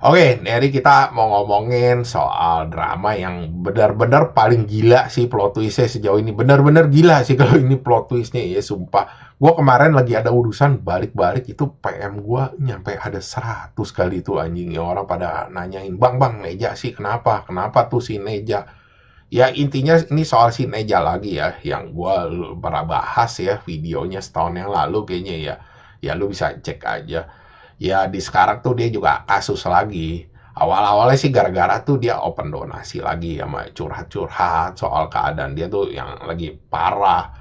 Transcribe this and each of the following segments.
Oke, jadi kita mau ngomongin soal drama yang benar-benar paling gila sih plot twist-nya sejauh ini. Benar-benar gila sih kalau ini plot twist-nya ya, sumpah. Gua kemarin lagi ada urusan balik-balik itu PM gua nyampe ada 100 kali itu anjing. Ya orang pada nanyain, "Bang, Bang, Neja sih kenapa? Kenapa tuh si Neja?" Ya intinya ini soal si Neja lagi ya, yang gua pernah bahas ya videonya setahun yang lalu kayaknya ya. Ya lu bisa cek aja. Ya di sekarang tuh dia juga kasus lagi. Awal-awalnya sih gara-gara tuh dia open donasi lagi sama curhat-curhat soal keadaan dia tuh yang lagi parah.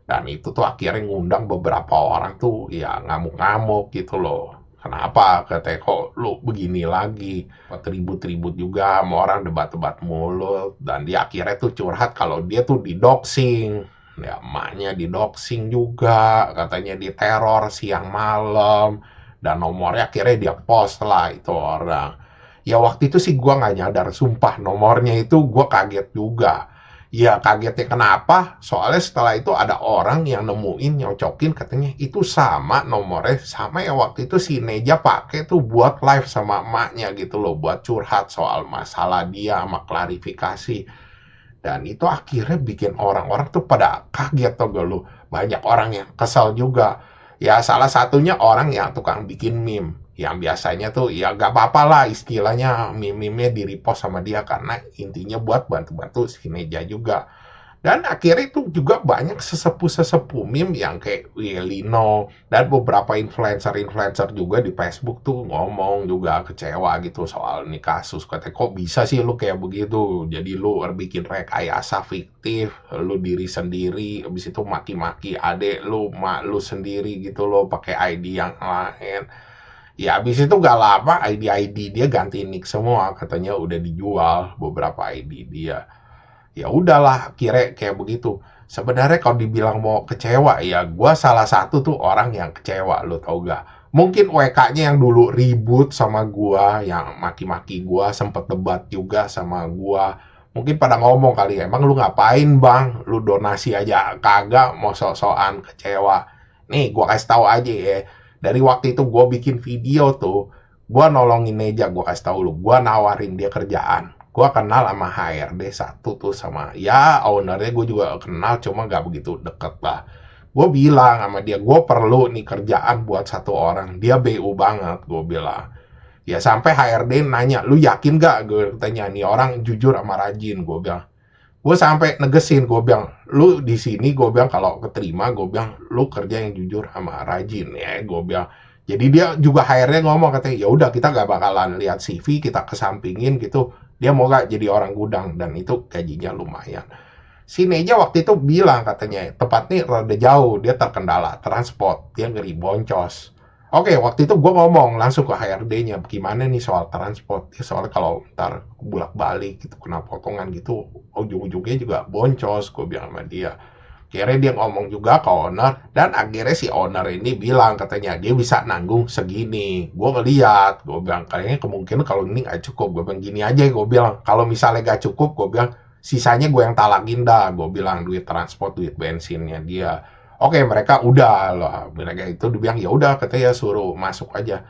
Dan itu tuh akhirnya ngundang beberapa orang tuh ya ngamuk-ngamuk gitu loh. Kenapa? Katanya kok lu begini lagi. Ribut-ribut juga sama orang debat-debat mulut. Dan dia akhirnya tuh curhat kalau dia tuh didoxing. Ya emaknya didoxing juga. Katanya diteror siang malam dan nomornya akhirnya dia post lah itu orang. Ya waktu itu sih gua nggak nyadar, sumpah nomornya itu gua kaget juga. Ya kagetnya kenapa? Soalnya setelah itu ada orang yang nemuin, nyocokin katanya itu sama nomornya, sama yang waktu itu si Neja pakai tuh buat live sama emaknya gitu loh, buat curhat soal masalah dia sama klarifikasi. Dan itu akhirnya bikin orang-orang tuh pada kaget tau gak lu. Banyak orang yang kesal juga. Ya salah satunya orang yang tukang bikin meme. Yang biasanya tuh ya gak apa-apa lah istilahnya meme-meme di-repost sama dia. Karena intinya buat bantu-bantu si Neja juga. Dan akhirnya itu juga banyak sesepuh-sesepuh meme yang kayak Lino dan beberapa influencer-influencer juga di Facebook tuh ngomong juga kecewa gitu soal ini kasus. Katanya kok bisa sih lu kayak begitu? Jadi lu bikin rekayasa fiktif, lu diri sendiri, habis itu maki-maki adek lu, mak lu sendiri gitu loh pakai ID yang lain. Ya habis itu gak lama ID-ID dia ganti nick semua, katanya udah dijual beberapa ID dia. Ya udahlah akhirnya kayak begitu. Sebenarnya kalau dibilang mau kecewa ya gue salah satu tuh orang yang kecewa lo tau gak. Mungkin WK-nya yang dulu ribut sama gue, yang maki-maki gue, sempet debat juga sama gue. Mungkin pada ngomong kali ya, emang lu ngapain bang? Lu donasi aja kagak mau sok-sokan kecewa. Nih gue kasih tahu aja ya. Dari waktu itu gue bikin video tuh, gue nolongin Neja, gue kasih tahu lu, gue nawarin dia kerjaan. Gue kenal sama HRD satu tuh sama ya ownernya gue juga kenal cuma gak begitu deket lah. Gue bilang sama dia gue perlu nih kerjaan buat satu orang, dia BU banget gue bilang. Ya sampai HRD nanya lu yakin gak, gue tanya nih orang jujur sama rajin gue bilang. Gue sampai negesin gue bilang lu di sini gue bilang kalau keterima gue bilang lu kerja yang jujur sama rajin ya gue bilang. Jadi dia juga akhirnya ngomong katanya ya udah kita gak bakalan lihat CV, kita kesampingin gitu, dia mau gak jadi orang gudang dan itu gajinya lumayan. Si Neja waktu itu bilang katanya tepatnya rada jauh, dia terkendala transport, dia ngeri boncos. Oke, waktu itu gue ngomong langsung ke HRD-nya, gimana nih soal transport? Ya, soalnya kalau ntar bolak-balik gitu, kena potongan gitu, ujung-ujungnya juga boncos, gue bilang sama dia. Akhirnya dia ngomong juga ke owner, dan akhirnya si owner ini bilang katanya dia bisa nanggung segini. Gue ngeliat, gue bilang kayaknya kemungkinan kalau ini nggak cukup. Gue bilang gini aja, gue bilang kalau misalnya nggak cukup, gue bilang sisanya gue yang talakin dah. Gue bilang duit transport, duit bensinnya dia. Oke, mereka udah lah. Mereka itu dibilang ya udah, katanya suruh masuk aja.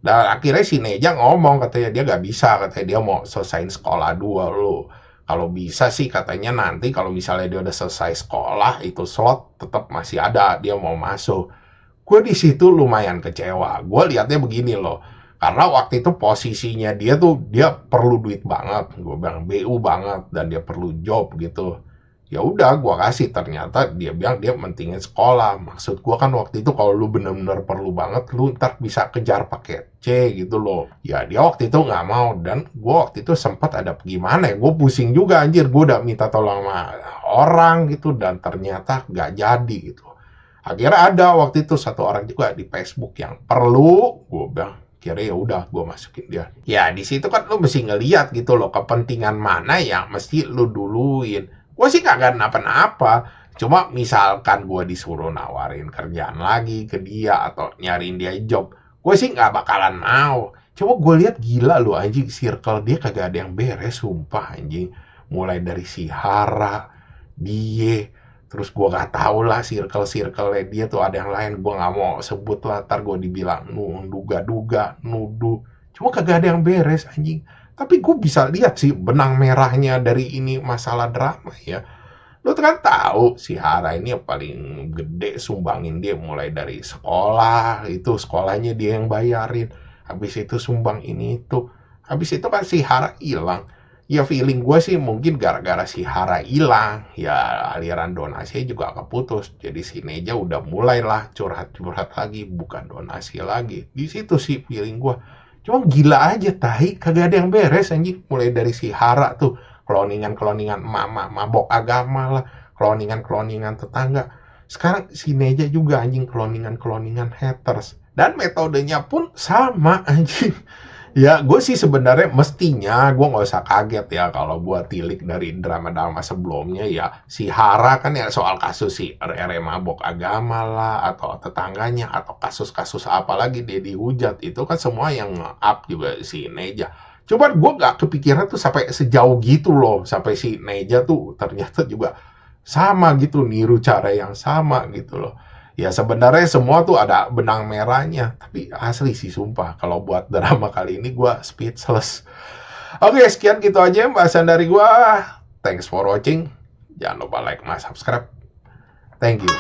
Dan akhirnya si Neja ngomong katanya dia gak bisa, katanya dia mau selesai sekolah dulu. Kalau bisa sih katanya nanti kalau misalnya dia udah selesai sekolah itu slot tetap masih ada, dia mau masuk. Gue di situ lumayan kecewa. Gue lihatnya begini loh. Karena waktu itu posisinya dia tuh dia perlu duit banget, gue bilang BU banget dan dia perlu job gitu. Ya udah gue kasih, ternyata dia bilang dia mentingin sekolah. Maksud gue kan waktu itu kalau lu bener-bener perlu banget lu ntar bisa kejar paket C gitu loh. Ya dia waktu itu nggak mau dan gue waktu itu sempat ada gimana ya, gue pusing juga anjir, gue udah minta tolong sama orang gitu dan ternyata nggak jadi gitu. Akhirnya ada waktu itu satu orang juga di Facebook yang perlu, gue bilang kira ya udah gue masukin dia. Ya di situ kan lu mesti ngeliat gitu loh kepentingan mana yang mesti lu duluin. Gue sih kagak kenapa-napa. Cuma misalkan gue disuruh nawarin kerjaan lagi ke dia atau nyariin dia job, gue sih nggak bakalan mau. Coba gue lihat gila lu anjing, circle dia kagak ada yang beres, sumpah anjing. Mulai dari si Hara, dia, terus gue gak tau lah circle-circle dia tuh ada yang lain, gue gak mau sebut lah, ntar gue dibilang duga-duga, nuduh. Cuma kagak ada yang beres anjing. Tapi gue bisa lihat sih benang merahnya dari ini masalah drama ya. Lu tuh kan tahu si Hara ini yang paling gede sumbangin dia mulai dari sekolah, itu sekolahnya dia yang bayarin. Habis itu sumbang ini itu. Habis itu kan si Hara hilang. Ya feeling gue sih mungkin gara-gara si Hara hilang, ya aliran donasinya juga keputus. Jadi si Neja udah mulailah curhat-curhat lagi, bukan donasi lagi. Di situ sih feeling gue. Cuma gila aja tahi, kagak ada yang beres anjing. Mulai dari si Hara tuh, kloningan-kloningan mama, mabok agama lah, kloningan-kloningan tetangga. Sekarang si Neja juga anjing kloningan-kloningan haters. Dan metodenya pun sama anjing. Ya, gue sih sebenarnya mestinya gue nggak usah kaget ya kalau gue tilik dari drama-drama sebelumnya ya. Si Hara kan ya soal kasus si RR mabok agama lah, atau tetangganya, atau kasus-kasus apa lagi dia dihujat. Itu kan semua yang up juga si Neja. Cuman gue gak kepikiran tuh sampai sejauh gitu loh. Sampai si Neja tuh ternyata juga sama gitu, niru cara yang sama gitu loh. Ya sebenarnya semua tuh ada benang merahnya, tapi asli sih sumpah kalau buat drama kali ini gue speechless. Oke, sekian gitu aja bahasan dari gue. Thanks for watching. Jangan lupa like, subscribe. Thank you.